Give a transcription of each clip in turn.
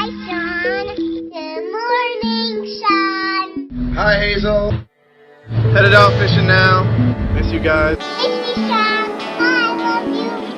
Sean. Good morning, Sean. Hi, Hazel. Headed out fishing now. Miss you guys. Miss you, Sean. I love you.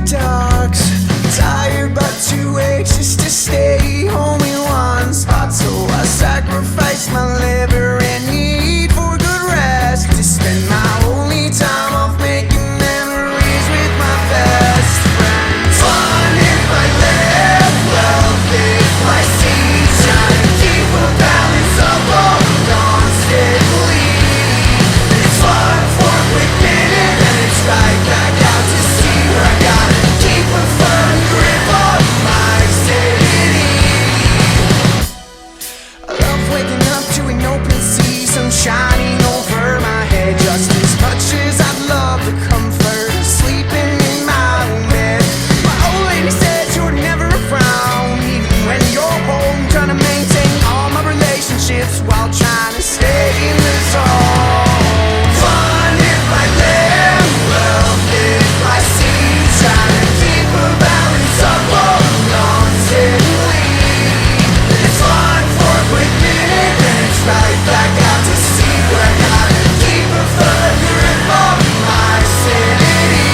Dogs, tired but too anxious to stay home in one spot. So I sacrifice my liver and need for good rest to spend my only time off making memories with my best friends. Fun if I live, wealth if I see, trying to keep a balance of all constantly. It's fun for a quick minute and it's right back out to sea where I gotta keep a firm grip on my sanity. I love waking up to an open sea, sun shining over my head, just as much as I'd love the comfort of sleeping in my own bed. My old lady says you're never around, even when you're home, trying to maintain all my relationships while trying to stay in the zone. Fun if I live, wealth if I see, trying to keep a balance of all constantly. It's fun for a quick minute, then it's right back out to sea where I gotta keep a firm grip on my sanity.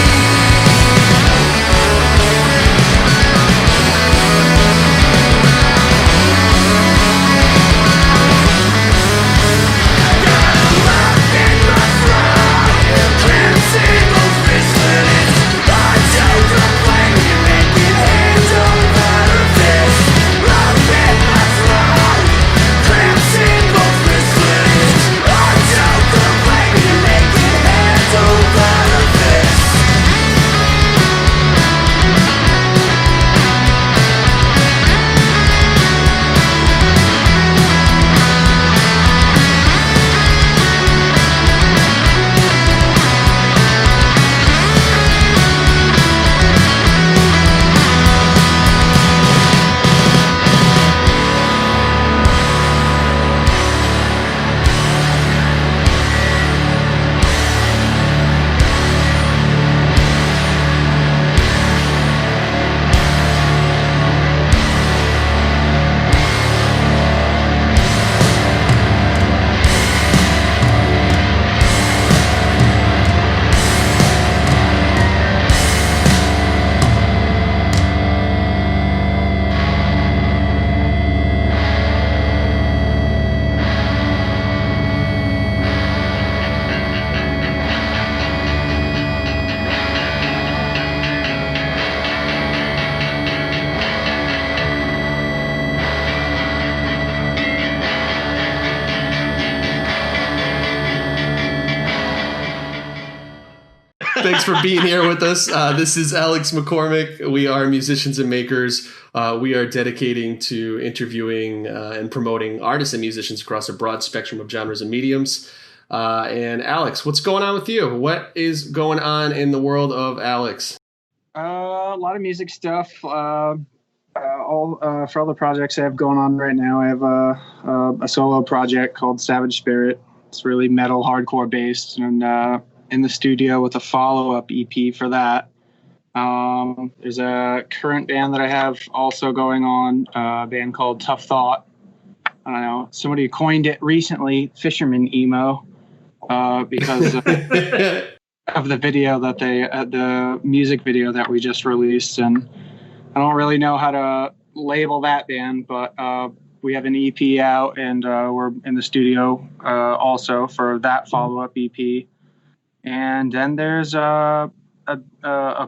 Thanks for being here with us. This is Alex McCormick. We are musicians and makers. We are dedicating to interviewing and promoting artists and musicians across a broad spectrum of genres and mediums. And Alex, what's going on with you? What is going on in the world of Alex? A lot of music stuff. For all the projects I have going on right now, I have a solo project called Savage Spirit. It's really metal, hardcore based, and in the studio with a follow-up EP for that. There's a current band that I have also going on, a band called Tough Thought. I don't know, somebody coined it recently, Fisherman Emo, because of the video that the music video that we just released. And I don't really know how to label that band, but we have an EP out, and we're in the studio also for that follow-up EP. And then there's a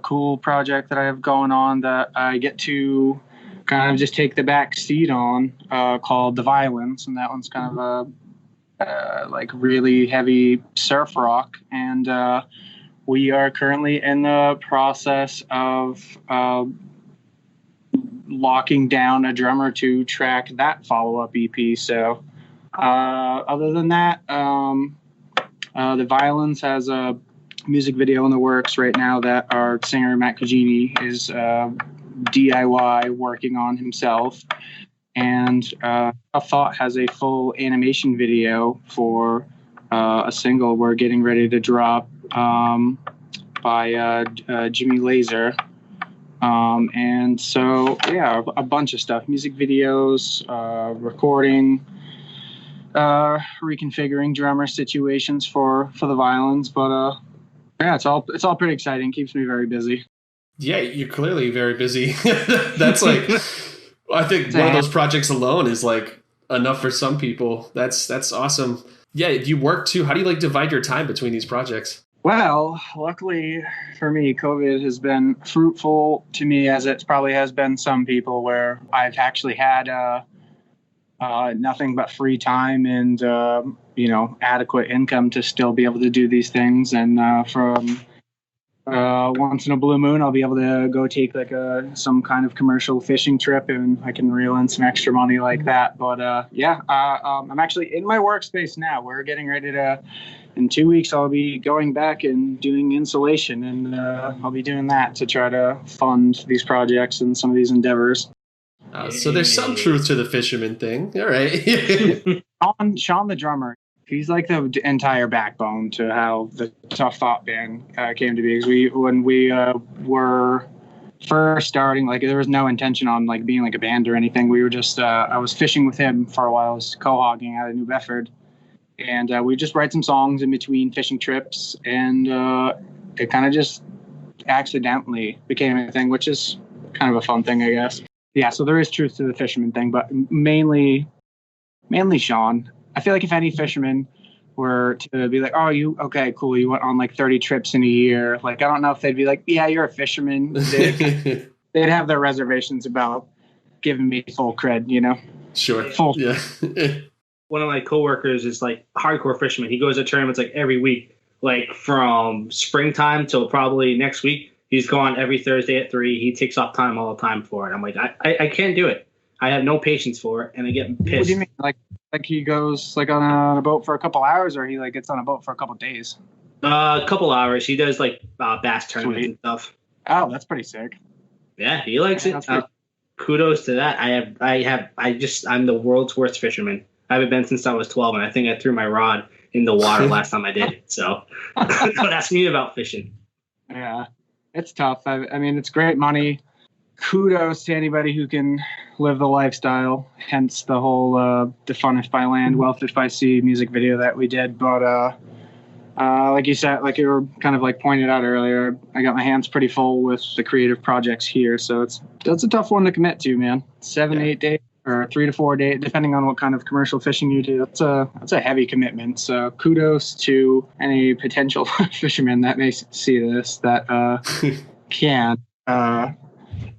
cool project that I have going on that I get to kind of just take the back seat on, called The Violence, and that one's kind of a like really heavy surf rock, and We are currently in the process of locking down a drummer to track that follow-up EP. So other than that, the Violins has a music video in the works right now that our singer Matt Cugini is DIY working on himself. And A Thought has a full animation video for a single we're getting ready to drop by Jimmy Laser. And so, yeah, a bunch of stuff, music videos, recording, reconfiguring drummer situations for the Violins. But yeah, it's all pretty exciting. Keeps me very busy. Yeah, you're clearly very busy. That's like, I think one of those projects alone is like enough for some people. That's awesome. Yeah, you work too. How do you like divide your time between these projects? Well, luckily for me, COVID has been fruitful to me, as it probably has been some people, where I've actually had nothing but free time and adequate income to still be able to do these things. And from once in a blue moon, I'll be able to go take like some kind of commercial fishing trip, and I can reel in some extra money like that. But I'm actually in my workspace now. We're getting ready to, in 2 weeks, I'll be going back and doing insulation, and I'll be doing that to try to fund these projects and some of these endeavors. So there's some truth to the fisherman thing. All right. Sean, the drummer, he's like the entire backbone to how the Tough Thought band came to be. Because when we were first starting, like there was no intention on like being like a band or anything. We were just I was fishing with him for a while. I was co-hogging out of New Bedford, and we just write some songs in between fishing trips, and it kind of just accidentally became a thing, which is kind of a fun thing, I guess. Yeah, so there is truth to the fisherman thing, but mainly Sean. I feel like if any fisherman were to be like, oh, okay, cool, you went on like 30 trips in a year, like I don't know if they'd be like, yeah, you're a fisherman. They'd have their reservations about giving me full cred, you know? Sure. Yeah. One of my coworkers is like hardcore fisherman. He goes to tournaments like every week, like from springtime till probably next week. He's gone every Thursday at 3. He takes off time all the time for it. I'm like, I can't do it. I have no patience for it, and I get pissed. What do you mean? Like he goes like on a boat for a couple hours, or he like gets on a boat for a couple days? A couple hours. He does like bass tournaments and stuff. Oh, that's pretty sick. Yeah, he likes it. Kudos to that. I'm the world's worst fisherman. I haven't been since I was 12, and I think I threw my rod in the water last time I did it. So don't ask me about fishing. Yeah, it's tough. I mean, it's great money. Kudos to anybody who can live the lifestyle, hence the whole the Fun If by Land, Wealth If by Sea music video that we did. But like you said, like you were kind of like pointed out earlier, I got my hands pretty full with the creative projects here. So that's a tough one to commit to, man. 8 days or 3 to 4 days, depending on what kind of commercial fishing you do. That's a heavy commitment. So kudos to any potential fishermen that may see this that can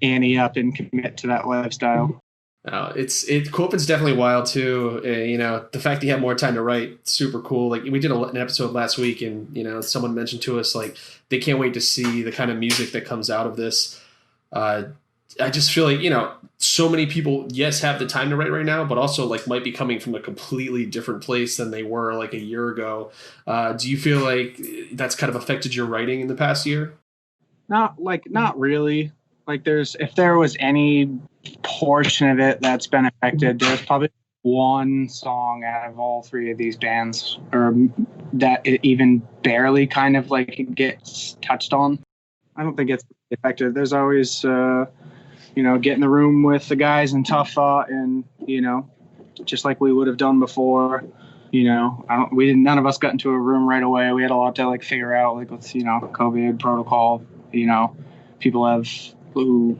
ante up and commit to that lifestyle. Copen's definitely wild too. The fact that you have more time to write, super cool. Like we did an episode last week, and someone mentioned to us like they can't wait to see the kind of music that comes out of this. I just feel like so many people have the time to write right now, but also like might be coming from a completely different place than they were like a year ago. Do you feel like that's kind of affected your writing in the past year? Not really. Like if there was any portion of it that's been affected, there's probably one song out of all 3 of these bands or that it even barely kind of like gets touched on. I don't think it's affected. There's always, get in the room with the guys in Tough Thought and, just like we would have done before, none of us got into a room right away. We had a lot to like figure out, like with, COVID protocol, people have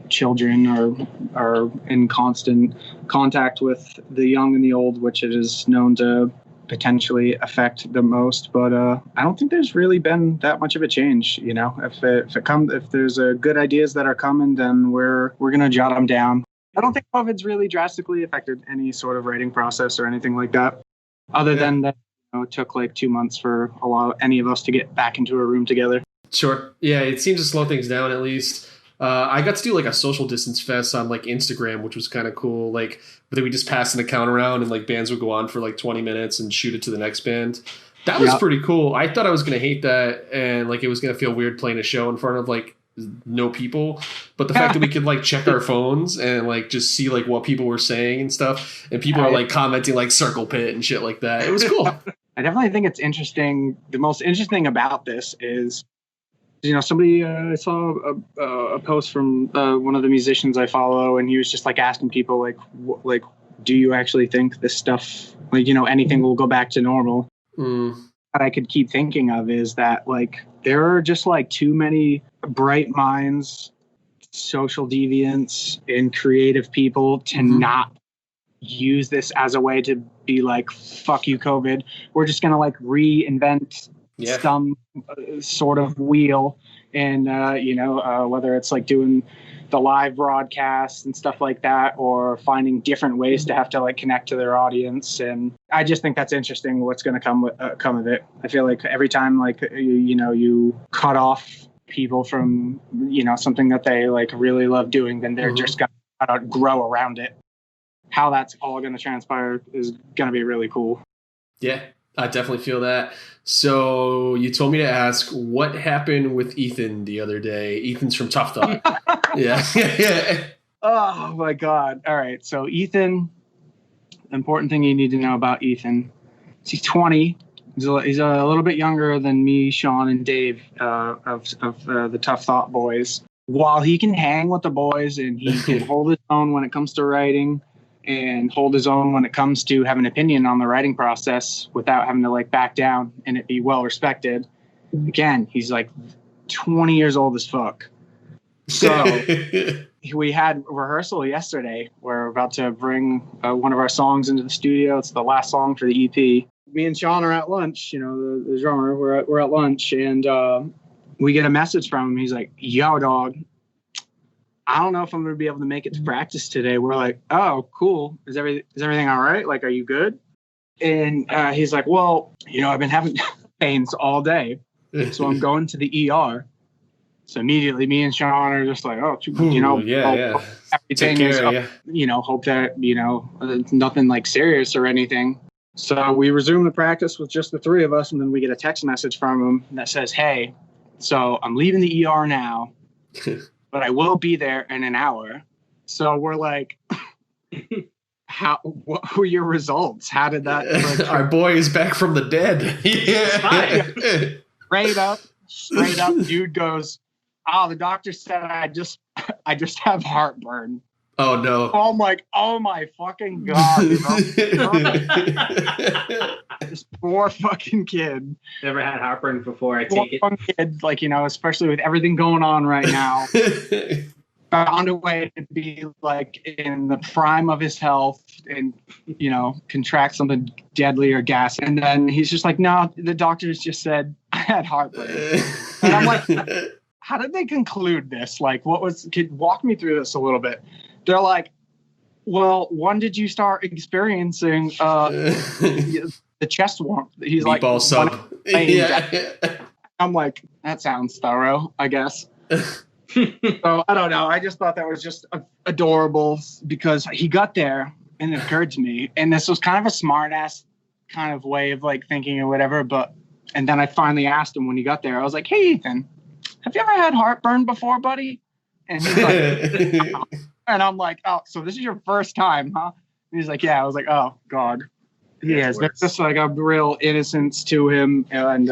children are in constant contact with the young and the old, which it is known to potentially affect the most. But I don't think there's really been that much of a change. If there's good ideas that are coming, then we're gonna jot them down. I don't think COVID's really drastically affected any sort of writing process or anything like that, other than that it took like 2 months for any of us to get back into a room together. Sure. Yeah, it seems to slow things down at least. I got to do like a social distance fest on like Instagram, which was kind of cool. Like, but then we just passed an account around and like bands would go on for like 20 minutes and shoot it to the next band. That was pretty cool. I thought I was going to hate that and like it was going to feel weird playing a show in front of like no people. But the fact that we could like check our phones and like just see like what people were saying and stuff. And people are like commenting like circle pit and shit like that. It was cool. I definitely think it's interesting. The most interesting about this is, somebody I saw a post from one of the musicians I follow, and he was just like asking people like, do you actually think this stuff, like, anything will go back to normal? What I could keep thinking of is that like there are just like too many bright minds, social deviants, and creative people to not use this as a way to be like, fuck you, COVID. We're just going to like reinvent some sort of wheel. And, whether it's like doing the live broadcasts and stuff like that, or finding different ways to have to like connect to their audience. And I just think that's interesting what's going to come of it. I feel like every time like, you cut off people from, something that they like really love doing, then they're just going to grow around it. How that's all going to transpire is going to be really cool. Yeah, I definitely feel that. So you told me to ask what happened with Ethan the other day. Ethan's from Tough Thought. Yeah. Oh my God. All right. So Ethan, important thing you need to know about Ethan. He's 20. He's a little bit younger than me, Sean, and Dave of the Tough Thought boys. While he can hang with the boys and he can hold his own when it comes to writing, and hold his own when it comes to having an opinion on the writing process without having to like back down and it be well respected. Again, he's like 20 years old as fuck. So we had rehearsal yesterday. We're about to bring one of our songs into the studio. It's the last song for the EP. Me and Sean are at lunch, the drummer, we're at lunch, and we get a message from him. He's like, yo, dog, I don't know if I'm going to be able to make it to practice today. We're like, oh, cool. Is everything all right? Like, are you good? And he's like, well, I've been having pains all day, so I'm going to the ER. So immediately me and Sean are just like, oh, everything is up, hope that, nothing like serious or anything. So we resume the practice with just the three of us. And then we get a text message from him that says, hey, so I'm leaving the ER now. But I will be there in an hour. So we're like, what were your results? How did that? Our boy is back from the dead. Straight up, dude goes, the doctor said I just have heartburn. Oh no. I'm like, oh my fucking God. This poor fucking kid. Never had heartburn before, I take it. Kid, like, especially with everything going on right now. Found a way to be like in the prime of his health and, contract something deadly or gas. And then he's just like, no, the doctors just said I had heartburn. And I'm like, how did they conclude this? Like, walk me through this a little bit. They're like, well, when did you start experiencing the chest warmth? He's like, sub. I'm like, that sounds thorough, I guess. So I don't know. I just thought that was just adorable because he got there and it occurred to me. And this was kind of a smart ass kind of way of like thinking or whatever. And then I finally asked him when he got there, I was like, hey, Ethan, have you ever had heartburn before, buddy? And he's like, and I'm like, oh, so this is your first time, huh? And he's like, yeah. I was like, oh, God. Yes, there's just like a real innocence to him, and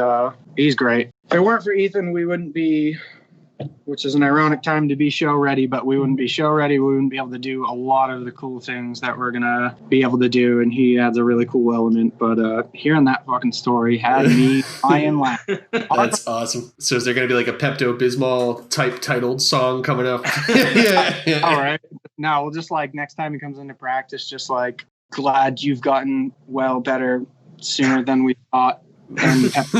he's great. If it weren't for Ethan, we wouldn't be, which is an ironic time to be show ready, but we wouldn't be show ready. We wouldn't be able to do a lot of the cool things that we're going to be able to do, and he adds a really cool element. But hearing that fucking story had me crying laughing. That's awesome. So is there going to be like a Pepto-Bismol type titled song coming up? Yeah. All right. No, we'll just like next time he comes into practice, just like, glad you've gotten better sooner than we thought. And just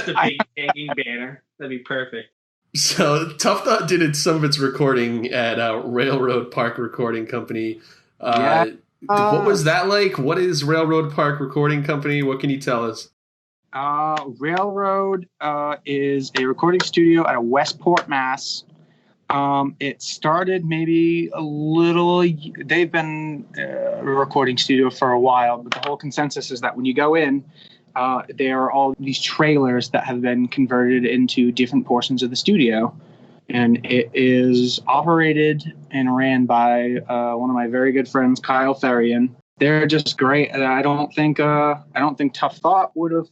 a big hanging banner. That'd be perfect. So Tough Thought did some of its recording at Railroad Park Recording Company. What was that like? What is Railroad Park Recording Company? What can you tell us? Railroad is a recording studio out of Westport, Mass. It started maybe they've been a recording studio for a while, but the whole consensus is that when you go in, there are all these trailers that have been converted into different portions of the studio. And it is operated and ran by one of my very good friends, Kyle Therian. They're just great. And I don't think Tough Thought would have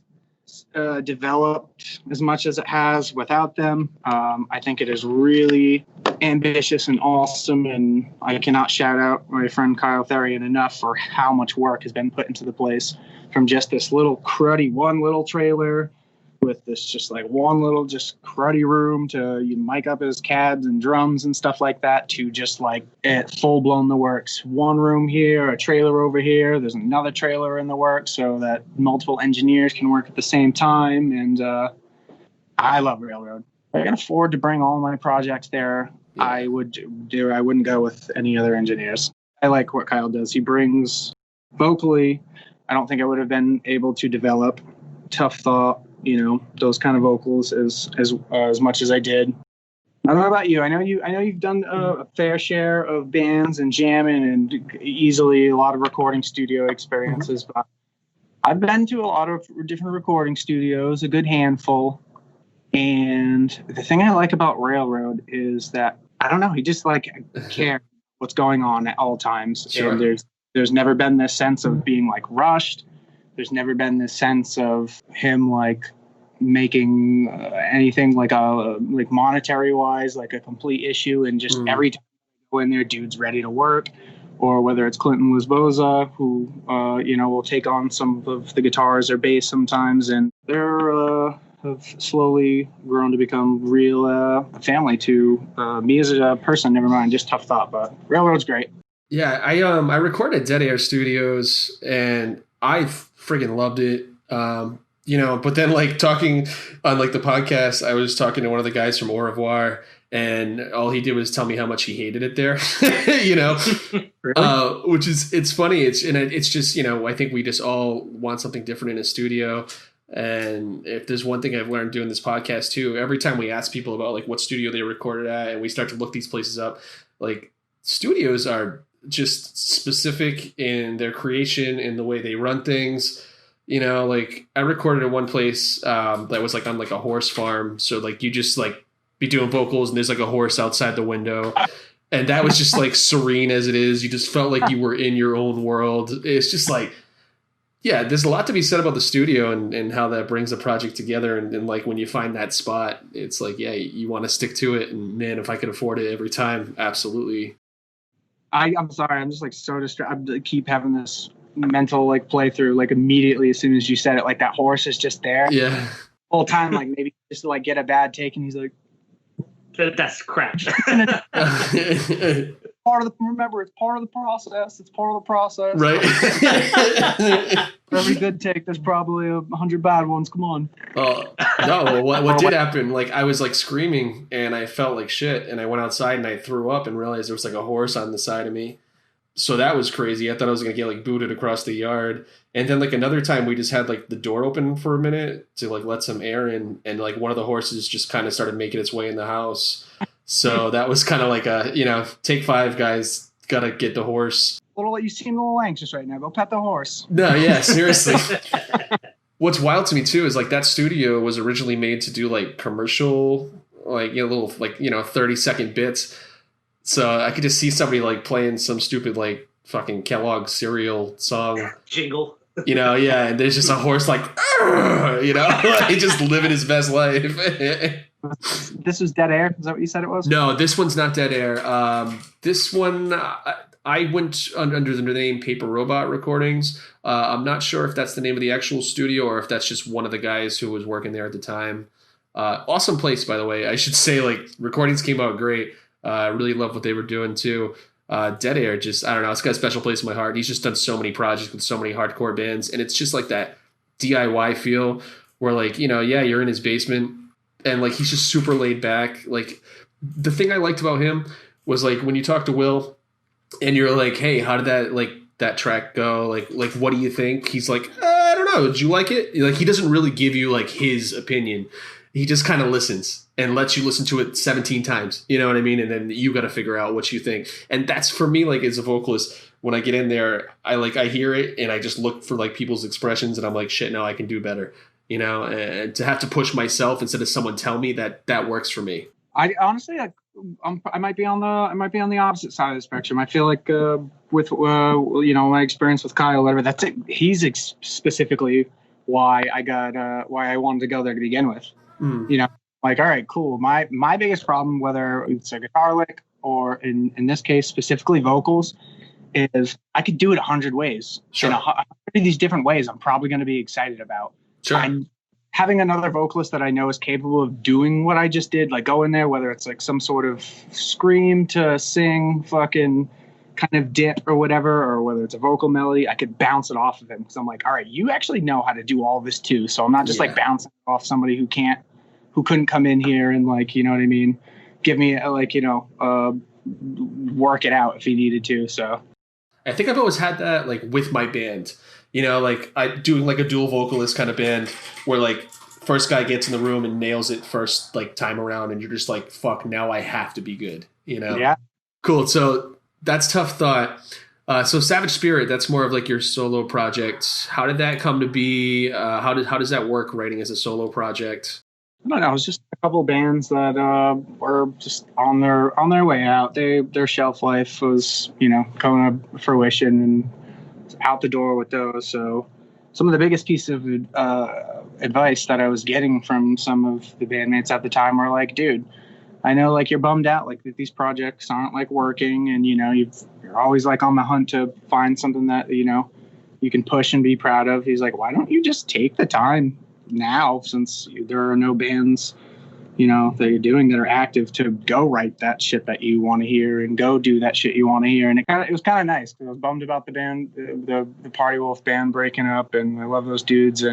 developed as much as it has without them. I think it is really ambitious and awesome, and I cannot shout out my friend Kyle Therian enough for how much work has been put into the place, from just this little cruddy one little trailer with this just like one little just cruddy room to you mic up his cabs and drums and stuff like that, to just like it full blown the works. One room here, a trailer over here, there's another trailer in the works so that multiple engineers can work at the same time. And I love Railroad. If I can afford to bring all my projects there, yeah. I wouldn't go with any other engineers. I like what Kyle does. He brings vocally, I don't think I would have been able to develop Tough Thought, those kind of vocals as much as I did. I don't know about you. I know you've done a fair share of bands and jamming and easily a lot of recording studio experiences. But I've been to a lot of different recording studios, a good handful. And the thing I like about Railroad is that, I don't know, he just like cares what's going on at all times. Sure. And there's never been this sense of being like rushed. There's never been this sense of him like making anything like monetary wise like a complete issue, and just every time you go in there, dude's ready to work. Or whether it's Clinton Lisboza, who will take on some of the guitars or bass sometimes, and they're have slowly grown to become real family to me as a person. Never mind just Tough Thought, but Railroad's great. Yeah, I recorded at Dead Air Studios and I friggin' loved it. But then like talking on like the podcast, I was talking to one of the guys from Au Revoir, and all he did was tell me how much he hated it there, Really? Which is, it's funny. It's just, I think we just all want something different in a studio. And if there's one thing I've learned doing this podcast too, every time we ask people about like what studio they recorded at and we start to look these places up, like studios are just specific in their creation, in the way they run things. Like I recorded at one place that was like on like a horse farm. So like you just like be doing vocals and there's like a horse outside the window. And that was just like serene as it is. You just felt like you were in your own world. It's just like, yeah, there's a lot to be said about the studio and how that brings a project together. And like when you find that spot, it's like, yeah, you want to stick to it. And man, if I could afford it every time, absolutely. I'm sorry. I'm just like so distracted. I keep having this mental like playthrough like immediately as soon as you said it. Like that horse is just there. Yeah. Whole time, like maybe just to like get a bad take, and he's like, "That's crap." Remember, it's part of the process. It's part of the process. Right. For every good take, there's probably 100 bad ones. Come on. No, what did happen, like I was like screaming and I felt like shit, and I went outside and I threw up and realized there was like a horse on the side of me. So that was crazy. I thought I was going to get like booted across the yard. And then like another time we just had like the door open for a minute to like let some air in, and like one of the horses just kind of started making its way in the house. So that was kind of like a, take 5 guys, got to get the horse. You seem a little anxious right now. Go pet the horse. No, yeah, seriously. What's wild to me too is like that studio was originally made to do like commercial, like, little like, 30-second bits. So I could just see somebody like playing some stupid like fucking Kellogg's cereal song. Jingle. Yeah, and there's just a horse like, like just living his best life. This was Dead Air? Is that what you said it was? No, this one's not Dead Air. This one, I went under the name Paper Robot Recordings. I'm not sure if that's the name of the actual studio or if that's just one of the guys who was working there at the time. Awesome place, by the way. I should say, like, recordings came out great. I really love what they were doing, too. Dead Air, just, I don't know, it's got a special place in my heart. He's just done so many projects with so many hardcore bands, and it's just like that DIY feel where, like, you're in his basement, and, like, he's just super laid back. Like, the thing I liked about him was, like, when you talk to Will, and you're like, hey, how did that track go? Like, what do you think? He's like, I don't know. Did you like it? Like, he doesn't really give you like his opinion. He just kind of listens and lets you listen to it 17 times. You know what I mean? And then you got to figure out what you think. And that's for me, like, as a vocalist, when I get in there, I hear it and I just look for like people's expressions and I'm like, shit, no, I can do better. You know, and to have to push myself instead of someone tell me that works for me. I honestly, I might be on the opposite side of the spectrum. I feel like with my experience with Kyle, whatever, that's it. He's specifically why I wanted to go there to begin with. You know, like, all right, cool. My biggest problem, whether it's a guitar lick or in this case specifically vocals, is I could do it 100 ways. Sure. And 100 of these different ways, I'm probably going to be excited about. Sure. And having another vocalist that I know is capable of doing what I just did, like go in there, whether it's like some sort of scream to sing, fucking kind of dip or whatever, or whether it's a vocal melody, I could bounce it off of him because I'm like, all right, you actually know how to do all this too. So I'm not just like bouncing off somebody who couldn't come in here and, like, you know what I mean, give me work it out if he needed to. So I think I've always had that, like, with my band. You know, like, I doing like a dual vocalist kind of band where, like, first guy gets in the room and nails it first, like, time around, and you're just like, fuck, now I have to be good, you know? Yeah. Cool. So that's Tough Thought. So Savage Spirit, that's more of like your solo project. How did that come to be? How does that work, writing as a solo project? I don't know. It was just a couple of bands that were just on their way out. Their shelf life was, you know, coming to fruition and out the door with those. So some of the biggest pieces of advice that I was getting from some of the bandmates at the time were like, dude, I know, like, you're bummed out, like, that these projects aren't, like, working, and, you know, you're always, like, on the hunt to find something that, you know, you can push and be proud of. He's like, why don't you just take the time now, since there are no bands, you know, that you're doing that are active, to go write that shit that you want to hear and go do that shit you want to hear. And it was kind of nice, because I was bummed about the band, the Party Wolf band breaking up, and I love those dudes.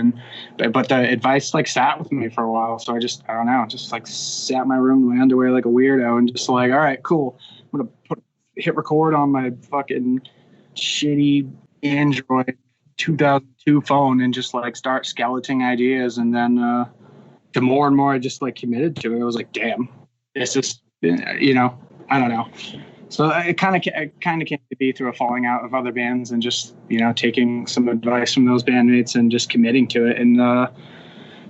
But the advice, like, sat with me for a while. So I don't know, just like sat in my room in my underwear like a weirdo and just like, all right, cool. I'm going to hit record on my fucking shitty Android 2002 phone and just, like, start skeleting ideas. And then, the more and more I just, like, committed to it, I was like, damn, this is, you know, I don't know. So it kind of came to be through a falling out of other bands and just, you know, taking some advice from those bandmates and just committing to it. And the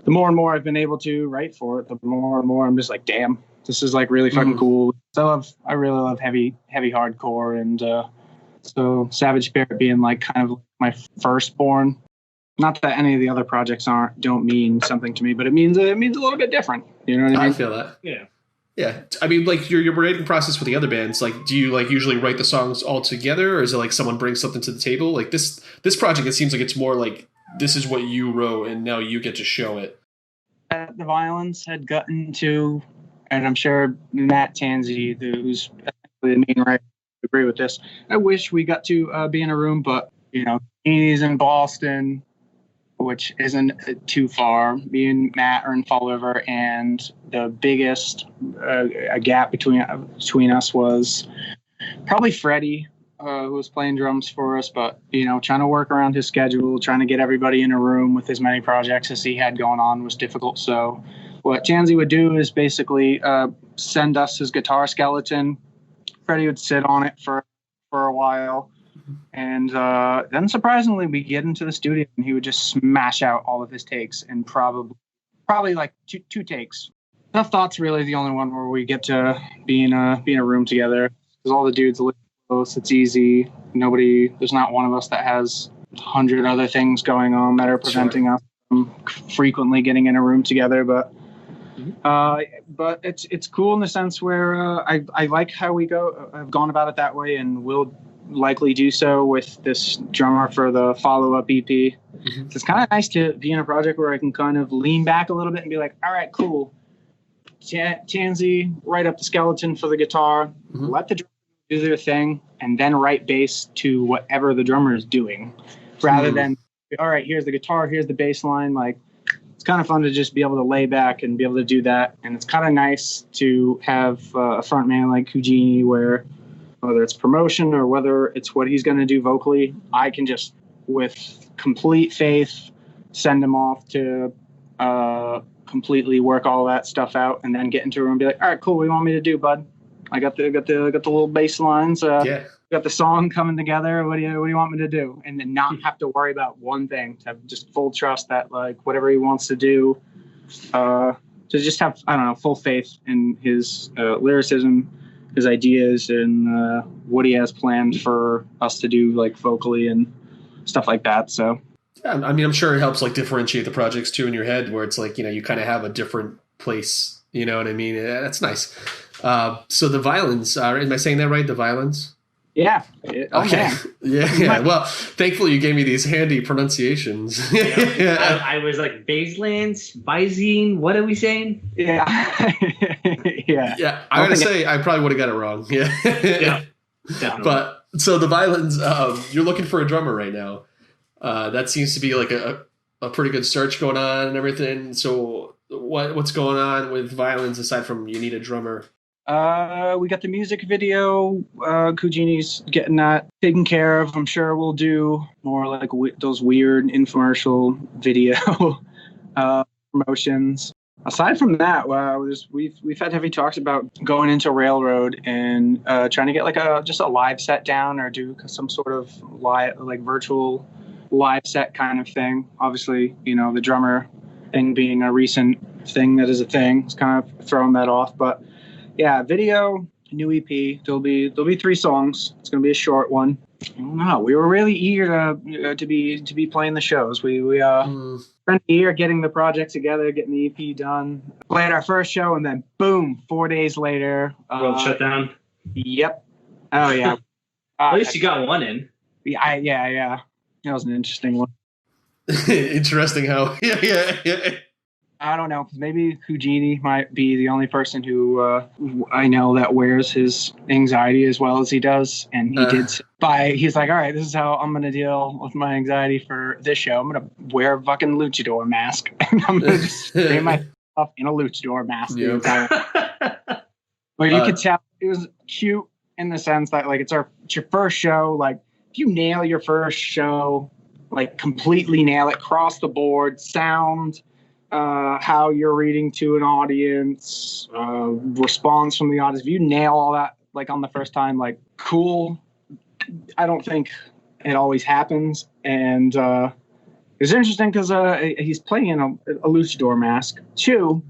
more and more I've been able to write for it, the more and more I'm just like, damn, this is, like, really fucking cool. So I really love heavy hardcore. And so Savage Spirit being, like, kind of my firstborn. Not that any of the other projects don't mean something to me, but it means a little bit different. You know what I mean? I feel that. Yeah. Yeah. I mean, like, your writing process with the other bands, like, do you, like, usually write the songs all together, or is it like someone brings something to the table? Like this project, it seems like it's more like, this is what you wrote and now you get to show it. The Violence had gotten to, and I'm sure Matt Tansey, who's the main writer, would agree with this. I wish we got to be in a room, but, you know, he's in Boston, which isn't too far. Me and Matt are in Fall River, and the biggest a gap between us was probably Freddie, who was playing drums for us, but, you know, trying to work around his schedule, trying to get everybody in a room with as many projects as he had going on was difficult. So what Tansey would do is basically send us his guitar skeleton. Freddie would sit on it for a while. And then surprisingly, we get into the studio and he would just smash out all of his takes in probably like two takes. Tough Thought's really the only one where we get to be in a room together, because all the dudes live close. It's easy. There's not one of us that has 100 other things going on that are preventing us from frequently getting in a room together. But it's cool in the sense where I like how I've gone about it that way, and we'll likely do so with this drummer for the follow-up EP. So it's kind of nice to be in a project where I can kind of lean back a little bit and be like, all right, cool. Tansey, write up the skeleton for the guitar, let the drummer do their thing, and then write bass to whatever the drummer is doing, rather than, all right, here's the guitar, here's the bass line. Like, it's kind of fun to just be able to lay back and be able to do that. And it's kind of nice to have a front man like Houdini, where whether it's promotion or whether it's what he's going to do vocally, I can just, with complete faith, send him off to completely work all that stuff out, and then get into a room and be like, all right, cool. What do you want me to do, bud? I got the little bass lines. Got the song coming together. What do you want me to do? And then not have to worry about one thing. To have just full trust that like whatever he wants to do, to just have, I don't know, full faith in his lyricism, his ideas, and what he has planned for us to do, like vocally and stuff like that. So yeah, I mean, I'm sure it helps like differentiate the projects too in your head, where it's like, you know, you kind of have a different place. You know what I mean? Yeah, that's nice. So the violins, am I saying that right? The violins? Yeah. Okay. Yeah. Well, thankfully you gave me these handy pronunciations. Yeah. I was like, Baselands, Visine, what are we saying? Yeah. Yeah. I gotta say, I probably would have got it wrong. Yeah. Yeah. Definitely. But so the violins, you're looking for a drummer right now. That seems to be like a pretty good search going on and everything. So what's going on with violins aside from you need a drummer? We got the music video. Kujini's getting that taken care of. I'm sure we'll do more like those weird infomercial video promotions. Aside from that, we've had heavy talks about going into Railroad and trying to get like just a live set down or do some sort of virtual live set kind of thing. Obviously, you know, the drummer thing being a recent thing that is a thing, it's kind of throwing that off, but. Yeah, video, new EP. There'll be 3 songs. It's gonna be a short one. I don't know. We were really eager to be playing the shows. We spent a year getting the project together, getting the EP done. Played our first show, and then boom, 4 days later, World shut down. Yep. Oh yeah. At least you got one in. Yeah. That was an interesting one. Interesting how. Yeah. I don't know. Maybe Houdini might be the only person who I know that wears his anxiety as well as he does. And he he's like, all right, this is how I'm going to deal with my anxiety for this show. I'm going to wear a fucking luchador mask. And I'm going to just stay myself in a luchador mask. Yep. But you could tell it was cute in the sense that like it's your first show. Like if you nail your first show, like completely nail it, cross the board, sound, how you're reading to an audience, response from the audience. If you nail all that like on the first time, like cool. I don't think it always happens, and it's interesting because he's playing in a luchador mask. 2,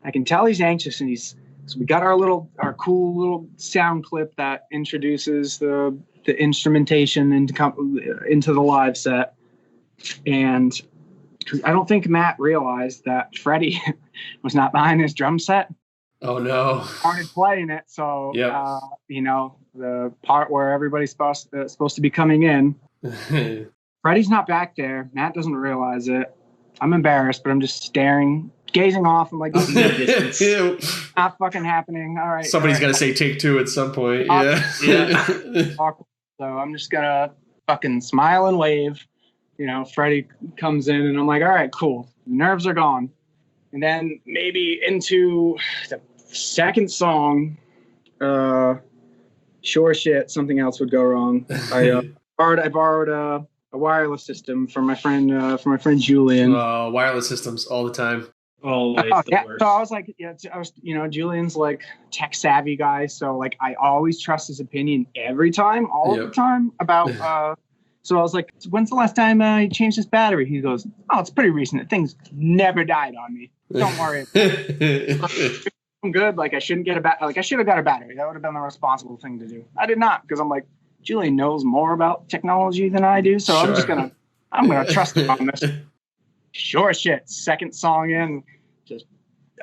I can tell he's anxious, and so we got our cool little sound clip that introduces the instrumentation into the live set, and. I don't think Matt realized that Freddie was not behind his drum set. Oh no! Started playing it, so yep. You know the part where everybody's supposed to be coming in. Freddie's not back there. Matt doesn't realize it. I'm embarrassed, but I'm just gazing off. I'm like, this is not fucking happening. All right, somebody's got to say take 2 at some point. Yeah. So I'm just gonna fucking smile and wave. You know, Freddie comes in and I'm like, all right, cool. The nerves are gone. And then maybe into the second song, sure shit, something else would go wrong. I borrowed a wireless system from my friend Julian. Wireless systems all the time. Always the worst. So I was like, Julian's like tech savvy guy. So like, I always trust his opinion every time, all the time about, so I was like, when's the last time you changed this battery? He goes, oh, it's pretty recent. The thing's never died on me. Don't worry. I'm good. Like I shouldn't get I should have got a battery. That would have been the responsible thing to do. I did not, because I'm like, Julian knows more about technology than I do. So sure. I'm gonna trust him on this. Sure shit. Second song in, just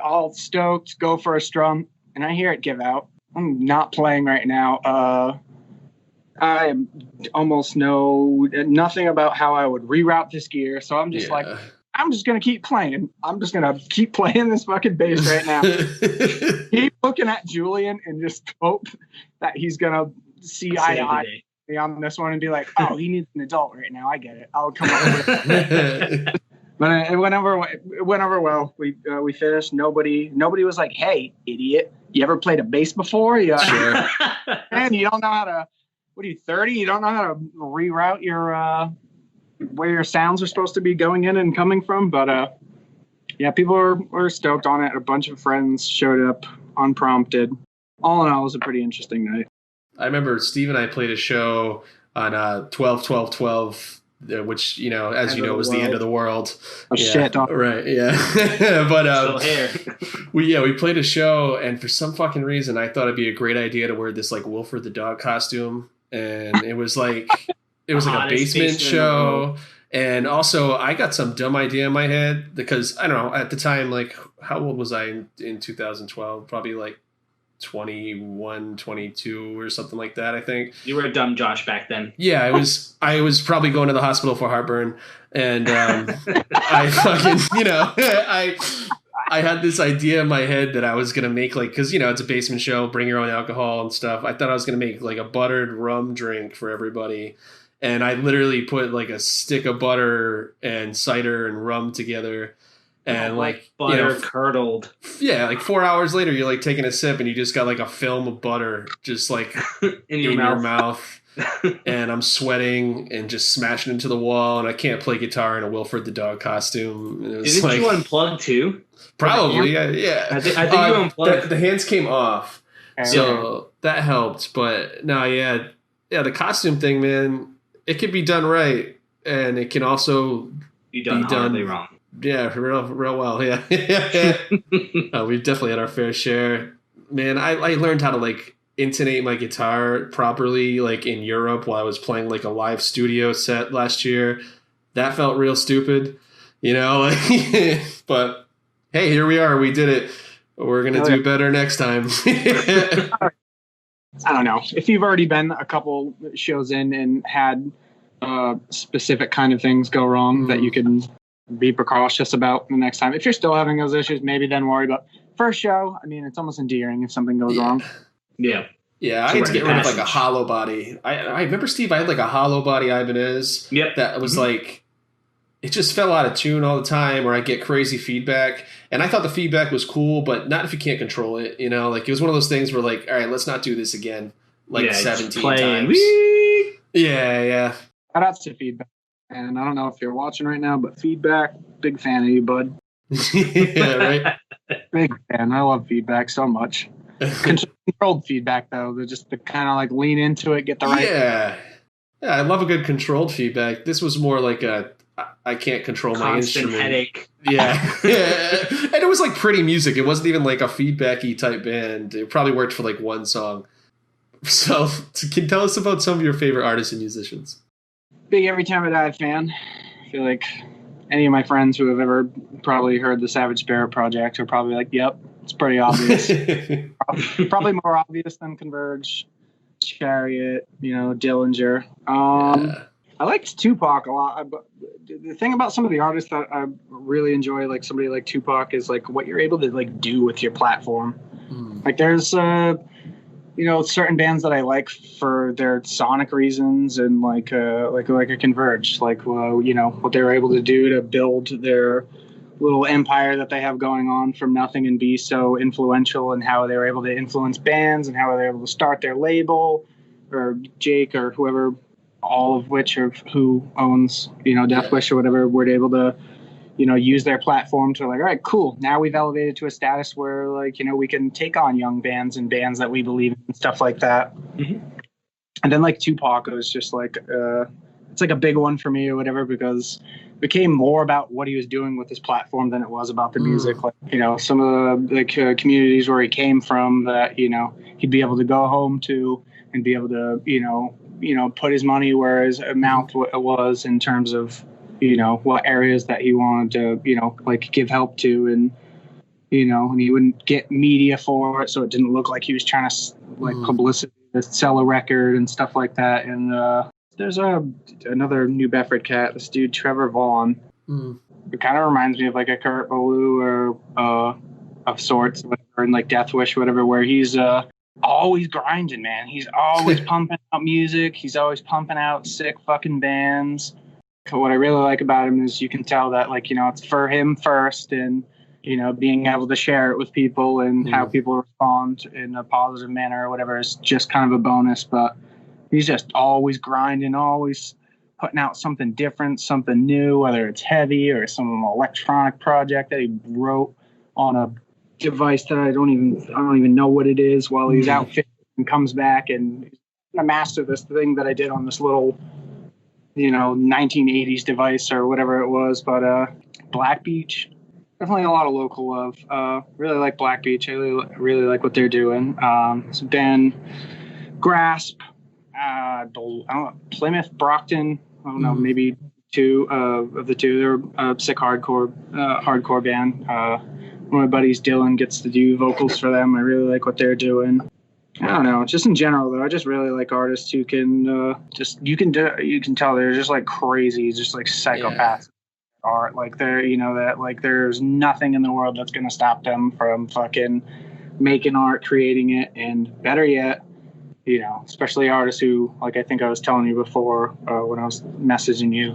all stoked, go for a strum, and I hear it give out. I'm not playing right now. I almost know nothing about how I would reroute this gear, so I'm just like, I'm just gonna keep playing. I'm just gonna keep playing this fucking bass right now. Keep looking at Julian and just hope that he's gonna see eye to eye on this one and be like, oh, he needs an adult right now. I get it. I'll come up with it. But it went over well. We finished. Nobody was like, hey, idiot, you ever played a bass before? Yeah, sure. And you don't know how to. What are you, 30? You don't know how to reroute where your sounds are supposed to be going in and coming from. But yeah, people were stoked on it. A bunch of friends showed up unprompted. All in all, it was a pretty interesting night. I remember Steve and I played a show on 12-12-12, which, you know, as you know, was the end of the world. Oh, shit. Right, yeah. But Still here. we played a show, and for some fucking reason, I thought it'd be a great idea to wear this like Wilford the Dog costume, and it was like a basement show. And also, I got some dumb idea in my head because I don't know, at the time, like, how old was I in 2012? Probably like 21, 22 or something like that, I think. You were a dumb Josh back then. Yeah, I was probably going to the hospital for heartburn, and I fucking, you know, I had this idea in my head that I was gonna make, like, because, you know, it's a basement show, bring your own alcohol and stuff. I thought I was gonna make like a buttered rum drink for everybody, and I literally put like a stick of butter and cider and rum together. And like butter, you know, curdled. Yeah, like 4 hours later, you're like taking a sip and you just got like a film of butter just like in your mouth. And I'm sweating and just smashing into the wall, and I can't play guitar in a Wilford the Dog costume. Didn't like, you unplug too? Probably, yeah. I think you unplugged. The hands came off, so that helped. But no, yeah, the costume thing, man, it can be done right, and it can also be done horribly wrong. Yeah, real well. Yeah, we've definitely had our fair share. Man, I learned how to like intonate my guitar properly, like in Europe while I was playing like a live studio set last year. That felt real stupid, you know. But hey, here we are. We did it. We're gonna do better next time. I don't know if you've already been a couple shows in and had specific kind of things go wrong that you can be precautious about the next time. If you're still having those issues, maybe then worry about first show. I mean, it's almost endearing if something goes wrong. Yeah. Yeah, I had to get rid of like a hollow body. I remember, Steve, I had like a hollow body Ibanez. Yep. That was like, it just fell out of tune all the time, or I get crazy feedback. And I thought the feedback was cool, but not if you can't control it. You know, like it was one of those things where like, all right, let's not do this again. Like 17 times. Wee! Yeah. Shout out to feedback. And I don't know if you're watching right now, but feedback, big fan of you, bud. Yeah, right. Big fan. I love feedback so much. Controlled feedback, though. They're just to kind of like lean into it, get the right. Yeah, I love a good controlled feedback. This was more like I can't control my instrument. Headache. Yeah. And it was like pretty music. It wasn't even like a feedbacky type band. It probably worked for like one song. So, can you tell us about some of your favorite artists and musicians? Big Every Time I Die fan. I feel like any of my friends who have ever probably heard the Savage Spirit Project are probably like, yep, it's pretty obvious. Probably more obvious than Converge, Chariot, Dillinger. I liked Tupac a lot. But the thing about some of the artists that I really enjoy, like somebody like Tupac, is like what you're able to like do with your platform. Like there's certain bands that I like for their sonic reasons, and like a Converge, like what they were able to do to build their little empire that they have going on from nothing and be so influential, and how they were able to influence bands, and how they were able to start their label, or Jake or whoever, all of which or who owns Death Wish or whatever, were able to use their platform to like, all right, cool. Now we've elevated to a status where like, we can take on young bands and bands that we believe in and stuff like that. Mm-hmm. And then like Tupac, it was just like, it's like a big one for me or whatever, because it became more about what he was doing with his platform than it was about the music. Like, some of the communities where he came from that, he'd be able to go home to and be able to, put his money where his mouth was in terms of, what areas that he wanted to, like give help to, and he wouldn't get media for it, so it didn't look like he was trying to like publicity to sell a record and stuff like that. And there's another New Bedford cat, this dude Trevor Vaughn. It kind of reminds me of like a Kurt Ballou or of sorts, whatever, and like Death Wish, whatever, where he's always grinding, man. He's always pumping out music. He's always pumping out sick fucking bands. What I really like about him is you can tell that, like, it's for him first, and, being able to share it with people, and how people respond in a positive manner or whatever is just kind of a bonus. But he's just always grinding, always putting out something different, something new, whether it's heavy or some electronic project that he wrote on a device that I don't even know what it is while he's out fishing, and comes back and he's gonna master this thing that I did on this little 1980s device or whatever it was. But Black Beach, definitely a lot of local love. Really like Black Beach. I really like what they're doing. It's been Grasp, I don't know, Plymouth, Brockton. I don't know, maybe two of the two. They're a sick hardcore band. One of my buddies, Dylan, gets to do vocals for them. I really like what they're doing. I don't know. Just in general, though, I just really like artists who can you can tell they're just like crazy, just like psychopaths. Art, like they're that like there's nothing in the world that's gonna stop them from fucking making art, creating it, and better yet, especially artists who, like I think I was telling you before when I was messaging you,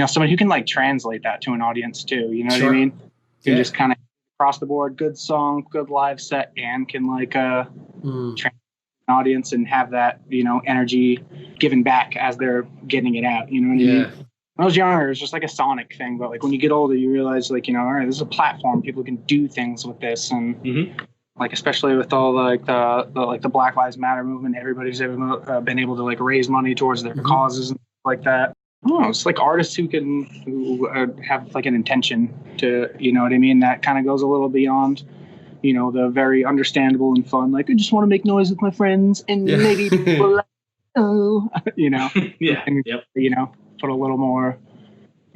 somebody who can like translate that to an audience too. You know what I mean? You just kind of across the board, good song, good live set, and can like translate an audience and have that energy given back as they're getting it out. You know what I mean? When I was younger, it was just like a sonic thing, but like when you get older, you realize like all right, this is a platform. People can do things with this, and like especially with all the Black Lives Matter movement, everybody's been able to like raise money towards their causes and stuff like that. I don't know, it's like artists who have like an intention to, what I mean, that kind of goes a little beyond, the very understandable and fun, like I just want to make noise with my friends and maybe people like, and, put a little more,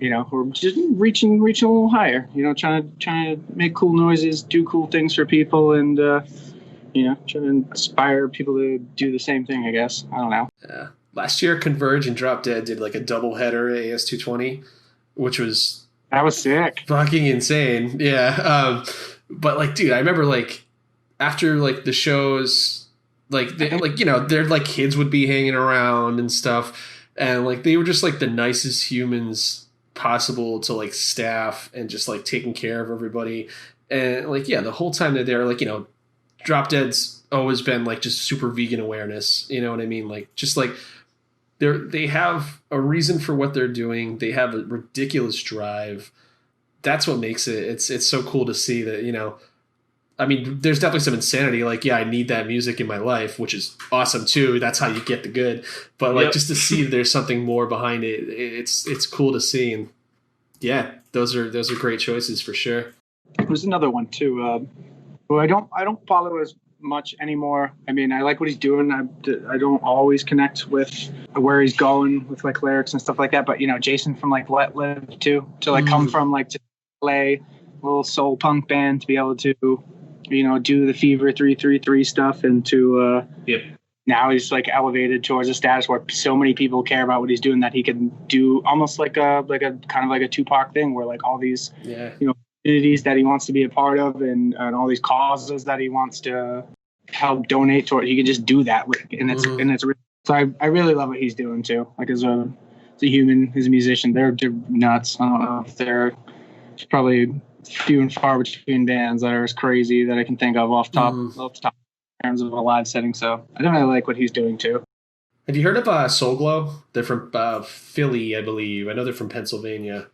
we're just reaching a little higher, trying to make cool noises, do cool things for people, and trying to inspire people to do the same thing, I guess. I don't know. Yeah. Last year, Converge and Drop Dead did like a double header at AS220, which was sick, fucking insane. Yeah, but like, dude, I remember like after like the shows, like they, like they're like kids would be hanging around and stuff, and like they were just like the nicest humans possible to like staff and just like taking care of everybody, and like the whole time that they're like Drop Dead's always been like just super vegan awareness. You know what I mean? Like just like. They have a reason for what they're doing. They have a ridiculous drive. That's what makes it. It's so cool to see that, I mean, there's definitely some insanity. Like, I need that music in my life, which is awesome too. That's how you get the good. But like, just to see that there's something more behind it, it's cool to see. And those are great choices for sure. There's another one too. Who I don't follow as much anymore. I mean, I like what he's doing. I don't always connect with where he's going with like lyrics and stuff like that. But Jason from like Let Live too, to like come from like to play a little soul punk band to be able to do the Fever 333 stuff, and to now he's like elevated towards a status where so many people care about what he's doing that he can do almost like a kind of like a Tupac thing where like all these communities that he wants to be a part of, and all these causes that he wants to help donate toward. He can just do that, and it's so I really love what he's doing too. Like as a human, as a musician, they're nuts. I don't know if there's probably few and far between bands that are as crazy that I can think of off top in terms of a live setting. So I definitely like what he's doing too. Have you heard of Soul Glow? They're from Philly, I believe. I know they're from Pennsylvania.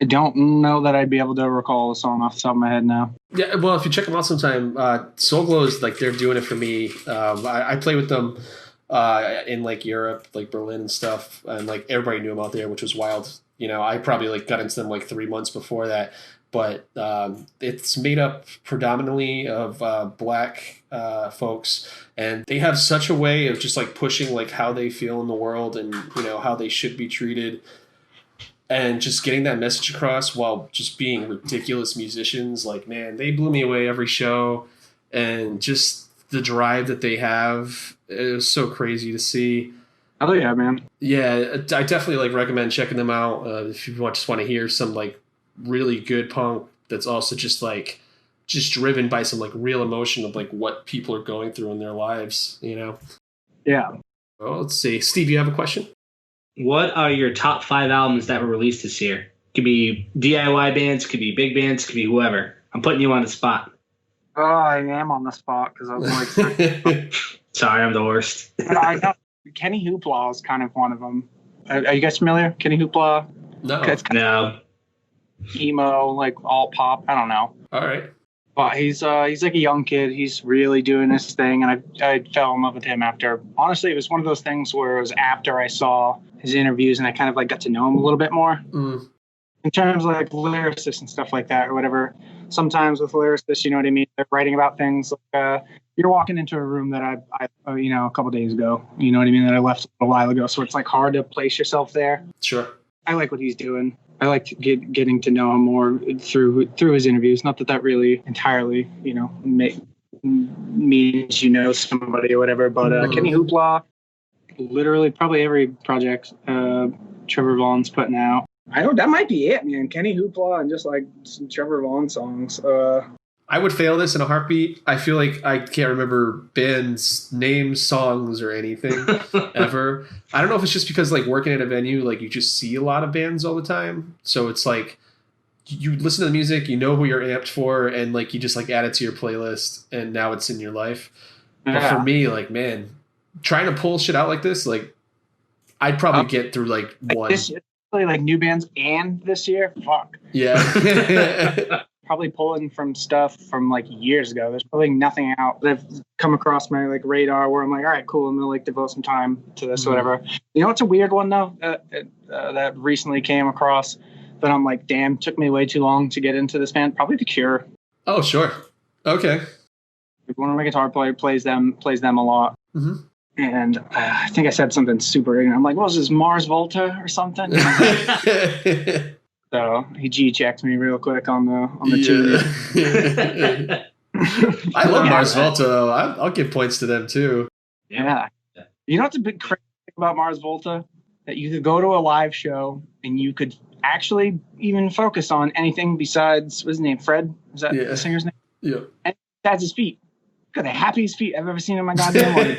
I don't know that I'd be able to recall a song off the top of my head now. Yeah, well, if you check them out sometime, Soul Glow is like, they're doing it for me. I play with them in like Europe, like Berlin and stuff, and like everybody knew them out there, which was wild. I probably like got into them like 3 months before that, but it's made up predominantly of black folks, and they have such a way of just like pushing like how they feel in the world and how they should be treated. And just getting that message across while just being ridiculous musicians. Like, man, they blew me away every show. And just the drive that they have, it was so crazy to see. Oh, yeah, man. Yeah, I definitely like recommend checking them out if you just want to hear some like really good punk that's also just driven by some like real emotion of like what people are going through in their lives, Yeah. Well, let's see. Steve, you have a question? What are your top 5 albums that were released this year? Could be DIY bands, could be big bands, could be whoever. I'm putting you on the spot. Oh, I am on the spot because I was like, sorry, I'm the worst. I know Kenny Hoopla is kind of one of them. Are you guys familiar? Kenny Hoopla? No. It's kind No. of emo, like alt pop. I don't know. All right. But he's like a young kid. He's really doing his thing, and I fell in love with him after. Honestly, it was one of those things where it was after I saw his interviews and I kind of like got to know him a little bit more. Mm. In terms of like lyricists and stuff like that or whatever. Sometimes with lyricists, you know what I mean? They're writing about things like you're walking into a room that I a couple days ago, you know what I mean, that I left a while ago. So it's like hard to place yourself there. Sure. I like what he's doing. I like getting to know him more through his interviews. Not that really entirely, means you know somebody or whatever. But Kenny Hoopla, literally probably every project Trevor Vaughn's putting out. That might be it, man. Kenny Hoopla and just like some Trevor Vaughn songs. I would fail this in a heartbeat. I feel like I can't remember bands, names, songs, or anything ever. I don't know if it's just because like working at a venue, like you just see a lot of bands all the time. So it's like you listen to the music, you know who you're amped for, and like you just like add it to your playlist, and now it's in your life. Yeah. But for me, like, man, trying to pull shit out like this, like I'd probably get through like one. This year, like new bands and this year, fuck. Yeah. Probably pulling from stuff from like years ago. There's probably nothing out that's come across my like radar where I'm like, all right, cool, I'm gonna like devote some time to this, whatever. You know what's a weird one though that recently came across that I'm like, damn, took me way too long to get into this band? Probably The Cure. Oh, sure. Okay. One of my guitar player plays them a lot. Mm-hmm. And I think I said something super ignorant. I'm like, what was this, Mars Volta or something? So he G-checked me real quick on the tune. I love Mars Volta, though. I'll give points to them, too. Yeah. You know what's a big crazy thing about Mars Volta? That you could go to a live show and you could actually even focus on anything besides, what's his name, Fred? Is that the singer's name? Yeah. And that's his feet. Got the happiest feet I've ever seen in my goddamn life.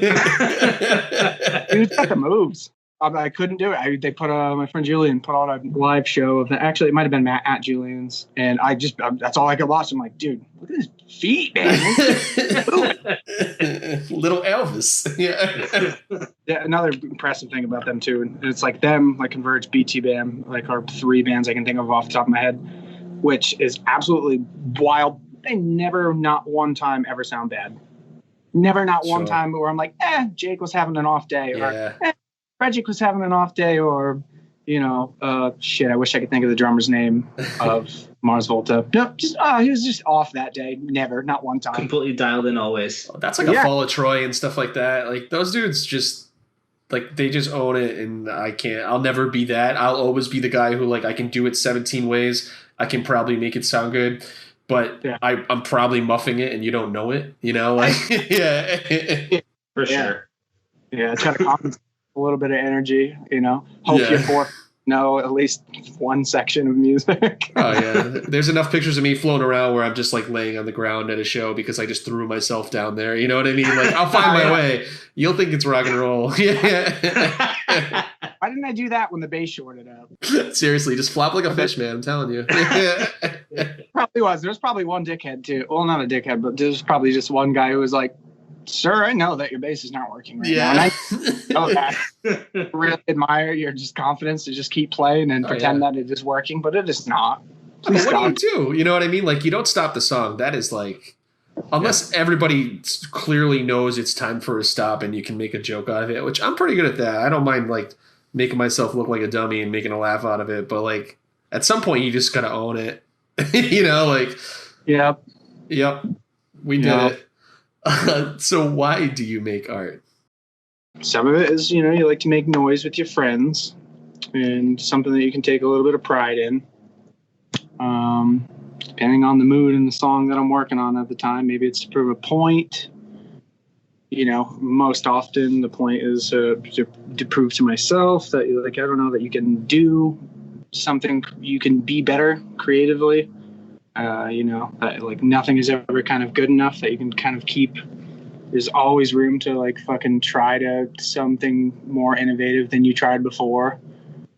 Dude's got the moves. I couldn't do it. They put my friend Julian put on a live show of actually it might have been Matt at Julian's, and that's all I could watch. I'm like, dude, look at his feet, man. Little Elvis. Yeah. Another impressive thing about them too, and it's like them, like Converge, BT Bam, like are three bands I can think of off the top of my head, which is absolutely wild. They never, not one time, ever sound bad. Never, not one time where I'm like, Jake was having an off day, or Frederick was having an off day, or, shit, I wish I could think of the drummer's name of Mars Volta. No, he was just off that day. Never, not one time. Completely dialed in always. That's like a Fall of Troy and stuff like that. Like, those dudes just, like, they just own it, and I'll never be that. I'll always be the guy who, like, I can do it 17 ways. I can probably make it sound good. But I'm probably muffing it and you don't know it, like, For sure. Yeah, try to compensate a little bit of energy, hope you know at least one section of music. Oh, yeah. There's enough pictures of me floating around where I'm just like laying on the ground at a show because I just threw myself down there. You know what I mean? Like, I'll find my way. You'll think it's rock and roll. Yeah. Why didn't I do that when the bass shorted up? Seriously, just flop like a fish, man. I'm telling you. Probably was. There's probably one dickhead too. Well, not a dickhead, but there's probably just one guy who was like, "Sir, I know that your bass is not working right now." And I know that. Really admire your just confidence to just keep playing and pretend that it is working, but it is not. Please what do you do? You know what I mean? Like, you don't stop the song. That is like, unless everybody clearly knows it's time for a stop and you can make a joke out of it, which I'm pretty good at that. I don't mind like making myself look like a dummy and making a laugh out of it, but like at some point you just gotta own it. Like, yep, we did it. So why do you make art? Some of it is, you like to make noise with your friends and something that you can take a little bit of pride in. Depending on the mood and the song that I'm working on at the time, maybe it's to prove a point. Most often the point is to prove to myself that, like, I don't know, that you can do something, you can be better creatively. That like nothing is ever kind of good enough, that you can kind of keep. There's always room to like fucking try to something more innovative than you tried before.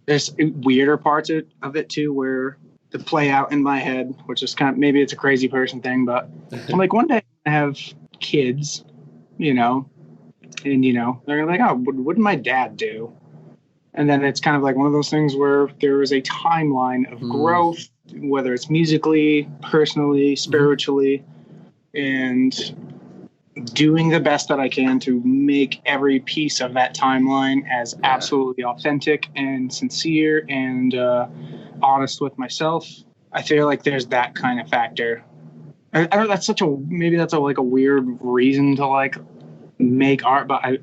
There's weirder parts of it too, where the play out in my head, which is kind of, maybe it's a crazy person thing, but I'm like, one day I have kids, and they're gonna be like, oh, what did my dad do? And then it's kind of like one of those things where there is a timeline of growth, whether it's musically, personally, spiritually, and doing the best that I can to make every piece of that timeline as absolutely authentic and sincere and honest with myself. I feel like there's that kind of factor. I don't. That's maybe that's like a weird reason to like make art, but I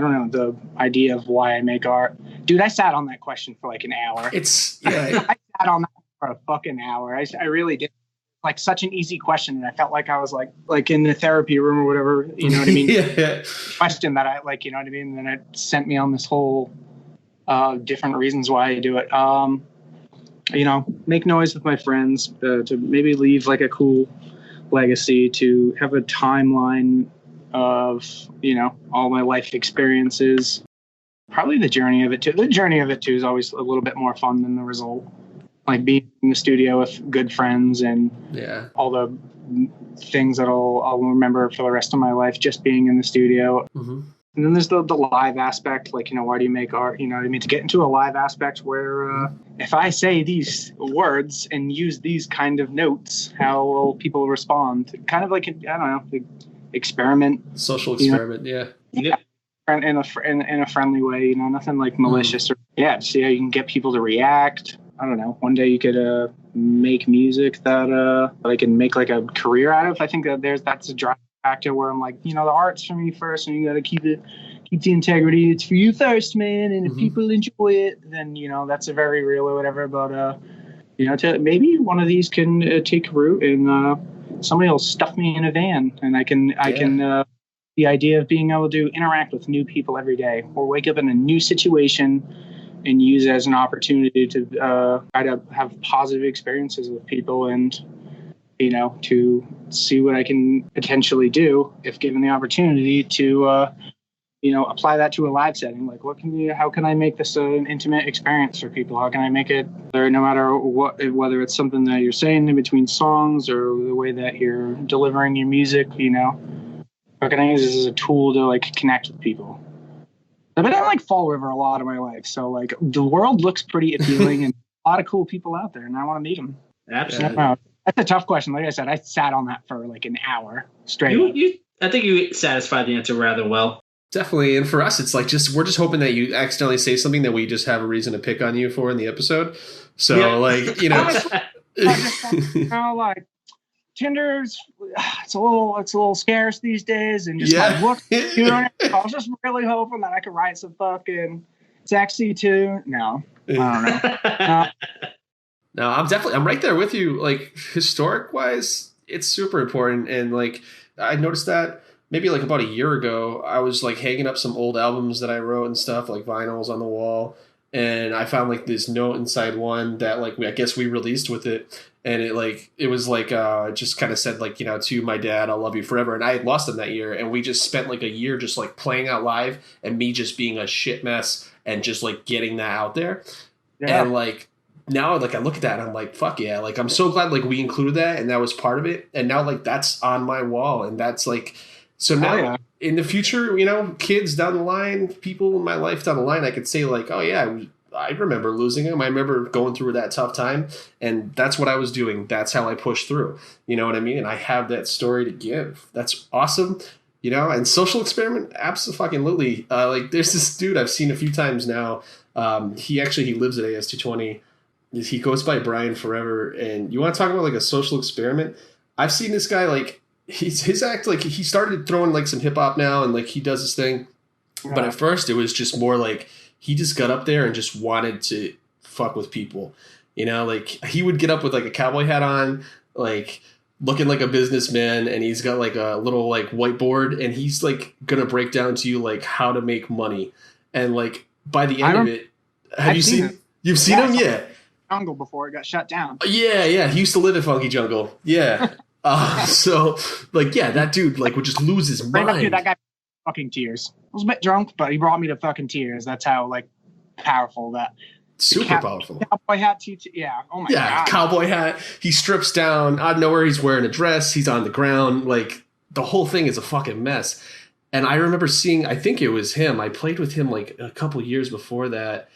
don't know the idea of why I make art. Dude, I sat on that question for like an hour. I sat on that for a fucking hour. I really did. Like such an easy question, and I felt like I was like in the therapy room or whatever. You know what I mean? Yeah. Question that I like. You know what I mean? And then it sent me on this whole different reasons why I do it. Make noise with my friends, to maybe leave like a cool legacy, to have a timeline of, all my life experiences. Probably the journey of it too. The journey of it too is always a little bit more fun than the result. Like being in the studio with good friends and all the things that I'll remember for the rest of my life, just being in the studio. Mm-hmm. And then there's the live aspect, like, why do you make art? You know what I mean? To get into a live aspect where if I say these words and use these kind of notes, how will people respond? Kind of like, I don't know, the experiment. Social experiment, yeah. In a friendly way, nothing like malicious. Or see how you can get people to react. I don't know. One day you could make music that I can make like a career out of. I think that that's a driving factor where I'm like, the art's for me first, and you got to keep the integrity. It's for you first, man. And if people enjoy it, then that's a very real or whatever. But maybe one of these can take root, and somebody will stuff me in a van, and I can the idea of being able to interact with new people every day, or wake up in a new situation and use it as an opportunity to try to have positive experiences with people, and to see what I can potentially do if given the opportunity to apply that to a live setting. Like, how can I make this an intimate experience for people? How can I make it, no matter what, whether it's something that you're saying in between songs or the way that you're delivering your music, how can I use this as a tool to like connect with people? I've been on Fall River a lot of my life, so like the world looks pretty appealing and a lot of cool people out there, and I want to meet them. Absolutely. That's a tough question. Like I said, I sat on that for like an hour straight. I think you satisfied the answer rather well. Definitely, and for us, it's like we're just hoping that you accidentally say something that we just have a reason to pick on you for in the episode. So like like Tinder's it's a little scarce these days, and just I was just really hoping that I could write some fucking sexy tune. No, I don't know. No, I'm right there with you. Like historic wise, it's super important, and like I noticed that maybe like about a year ago, I was like hanging up some old albums that I wrote and stuff, like vinyls on the wall. And I found like this note inside one that like I guess we released with it, and it was just kind of said like, to my dad, I'll love you forever. And I had lost him that year, and we just spent like a year just like playing out live, and me just being a shit mess and just like getting that out there. Yeah. And like now like I look at that and I'm like, fuck yeah, like I'm so glad like we included that and that was part of it. And now like that's on my wall, and that's like, so now in the future, kids down the line, people in my life down the line, I could say like, oh yeah, I remember losing him. I remember going through that tough time, and that's what I was doing. That's how I pushed through. You know what I mean? And I have that story to give. That's awesome. And social experiment, absolutely. Like there's this dude I've seen a few times now. He lives at AS220. He goes by Brian Forever. And you want to talk about like a social experiment? I've seen this guy like, his act, like he started throwing like some hip hop now, and like he does his thing. But at first it was just more like he just got up there and just wanted to fuck with people. Like he would get up with like a cowboy hat on, like looking like a businessman, and he's got like a little like whiteboard, and he's like gonna break down to you like how to make money. And like by the end of it, you've seen him? Yeah. Jungle before it got shut down. Yeah. He used to live in Funky Jungle. Yeah. So like, yeah, that dude like would just lose his mind. Dude, that guy fucking tears. I was a bit drunk, but he brought me to fucking tears. That's how like powerful that. Super powerful. Cowboy hat, yeah. Oh my god. Cowboy hat. He strips down out of nowhere. He's wearing a dress. He's on the ground. Like the whole thing is a fucking mess. And I remember seeing, I think it was him. I played with him like a couple years before that.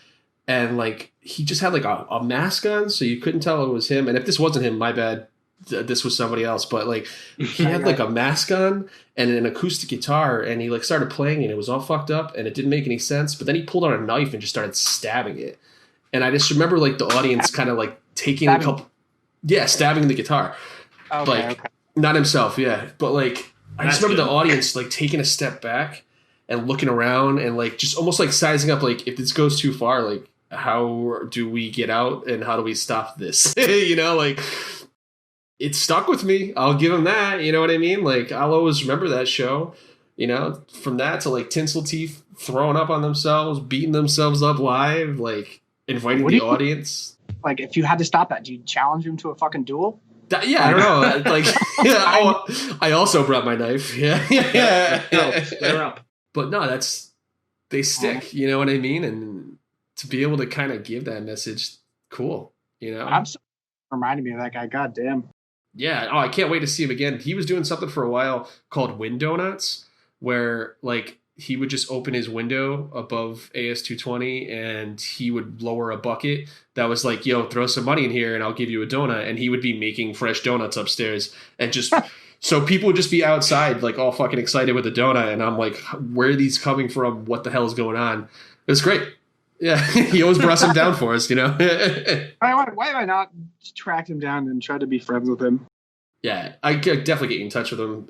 And like, he just had like a mask on, so you couldn't tell it was him. And if this wasn't him, my bad. This was somebody else. But like, he had like a mask on and an acoustic guitar, and he like started playing, and it was all fucked up, and it didn't make any sense. But then he pulled out a knife and just started stabbing it. And I just remember like the audience kind of like taking a couple, stabbing the guitar. Okay. Not himself, but like, I just remember the audience like taking a step back and looking around and like just almost like sizing up, like, if this goes too far, like, how do we get out and how do we stop this? Like, it stuck with me. I'll give him that. You know what I mean? Like, I'll always remember that show. From that to like Tinsel Teeth throwing up on themselves, beating themselves up live, like inviting the audience. Like, if you had to stop that, do you challenge him to a fucking duel? I don't know. Like, I also brought my knife. They're up. But no, they stick. You know what I mean? And to be able to kind of give that message, cool. Absolutely reminded me of that guy. God damn. Yeah. Oh, I can't wait to see him again. He was doing something for a while called Wind Donuts, where like he would just open his window above AS220 and he would lower a bucket that was like, yo, throw some money in here and I'll give you a donut. And he would be making fresh donuts upstairs and just so people would just be outside like all fucking excited with a donut. And I'm like, where are these coming from? What the hell is going on? It was great. Yeah, he always brought some down for us, Why have I not tracked him down and tried to be friends with him? Yeah, I could definitely get in touch with him.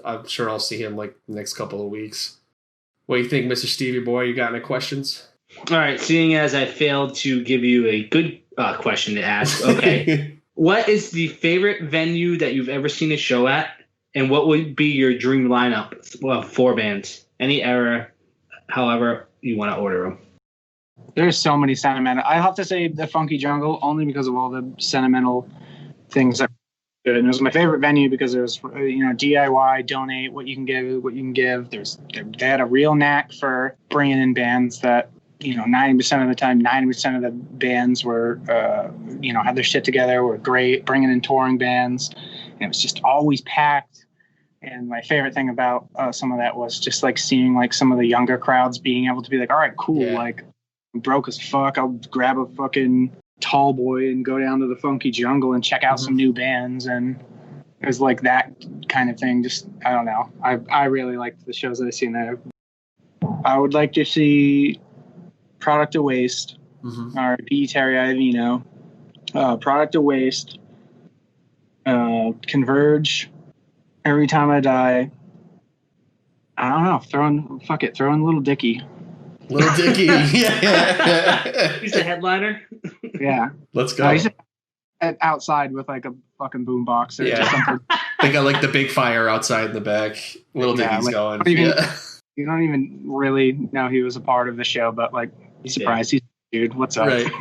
I'm sure I'll see him like the next couple of weeks. What do you think, Mr. Stevie Boy? You got any questions? All right, seeing as I failed to give you a good question to ask, okay. What is the favorite venue that you've ever seen a show at? And what would be your dream lineup? Well, 4 bands. Any era, however you want to order them. There's so many sentimental. I have to say the Funky Jungle only because of all the sentimental things that are good. And it was my favorite venue because there was, DIY, donate what you can give. They had a real knack for bringing in bands that, 90% of the time, 90% of the bands were, had their shit together, were great, bringing in touring bands. And it was just always packed. And my favorite thing about some of that was just like seeing like some of the younger crowds being able to be like, all right, cool. Yeah. Like, I'm broke as fuck. I'll grab a fucking tall boy and go down to the Funky Jungle and check out some new bands. And it was like that kind of thing. Just, I don't know. I really liked the shows that I've seen there. I would like to see Product of Waste, or P. Terry Iovino, Product of Waste, Converge, Every Time I Die. I don't know. Throwing Little Dicky. Little Dicky. Yeah. He's the headliner. Yeah. Let's go. He's outside with like a fucking boombox or something. They got like the big fire outside in the back. Little Dicky's going. You don't even really know he was a part of the show, but like, be surprised. He's dude. What's up? Right.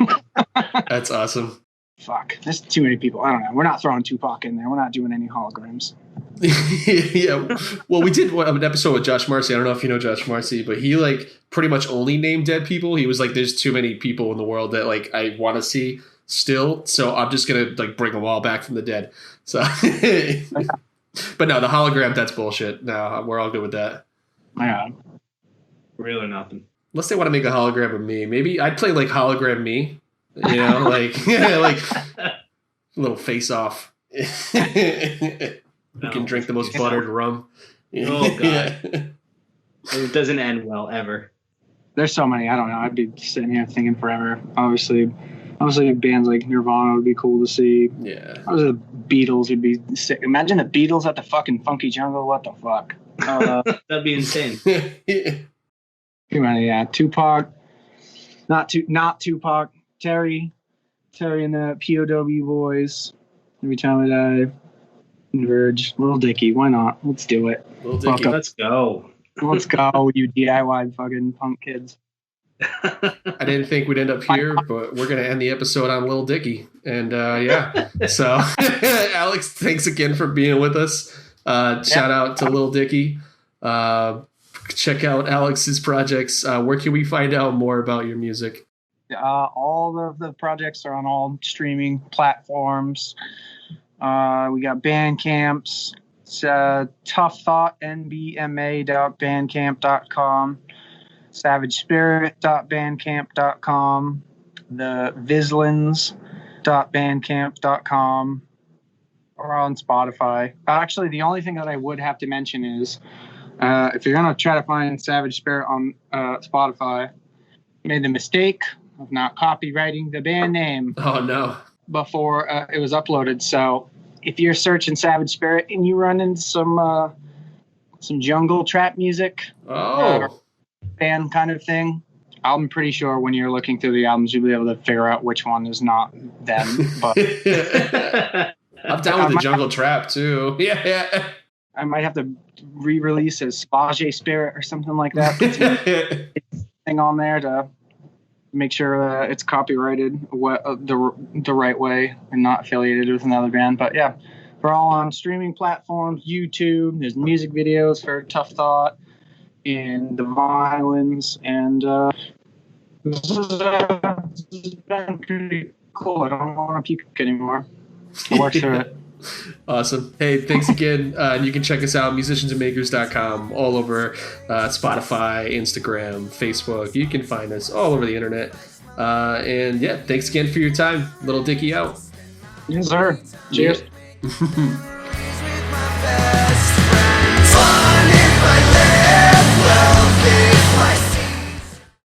That's awesome. Fuck. There's too many people. I don't know. We're not throwing Tupac in there. We're not doing any holograms. Yeah. Well, we did an episode with Josh Marcy. I don't know if you know Josh Marcy, but he like pretty much only named dead people. He was like, there's too many people in the world that like I want to see still. So I'm just going to like bring them all back from the dead. So, but no, the hologram, that's bullshit. No, we're all good with that. Yeah. Real or nothing. Unless they want to make a hologram of me. Maybe I'd play like hologram me, like, like a little face off. You can drink the most buttered rum. Oh, God. It doesn't end well, ever. There's so many. I don't know. I'd be sitting here thinking forever. Obviously bands like Nirvana would be cool to see. Yeah. Obviously, the Beatles would be sick. Imagine the Beatles at the fucking Funky Jungle. What the fuck? That'd be insane. Too many, yeah. Tupac. Not Tupac. Terry and the POW boys. Every Time I Die. Converge. Little Dicky. Why not? Let's do it. Little Dicky. Let's go. Let's go, you DIY fucking punk kids. I didn't think we'd end up here, but we're going to end the episode on Little Dicky. And yeah. So, Alex, thanks again for being with us. Shout out to Little Dicky. Check out Alex's projects. Where can we find out more about your music? All of the projects are on all streaming platforms. We got Bandcamps. It's toughthought.nbma.bandcamp.com, savagespirit.bandcamp.com, the vislins.bandcamp.com. We're on Spotify. Actually, the only thing that I would have to mention is if you're going to try to find Savage Spirit on Spotify, you made the mistake of not copywriting the band name. Oh, no. Before it was uploaded. So if you're searching Savage Spirit and you run into some jungle trap music, band kind of thing, I'm pretty sure when you're looking through the albums, you'll be able to figure out which one is not them. But I'm down with the jungle trap too. Yeah. I might have to re-release as Spage Spirit or something like that. Put some thing on there to make sure it's copyrighted the right way and not affiliated with another band. But yeah, we're all on streaming platforms, YouTube. There's music videos for Tough Thought and the Violins. And this has been pretty cool. I don't want to puke anymore. I work through it. Awesome. Hey, thanks again. You can check us out, musiciansandmakers.com, all over Spotify, Instagram, Facebook. You can find us all over the internet. And yeah, thanks again for your time. Little Dickie out. Yes, sir. Cheers. With my best friend.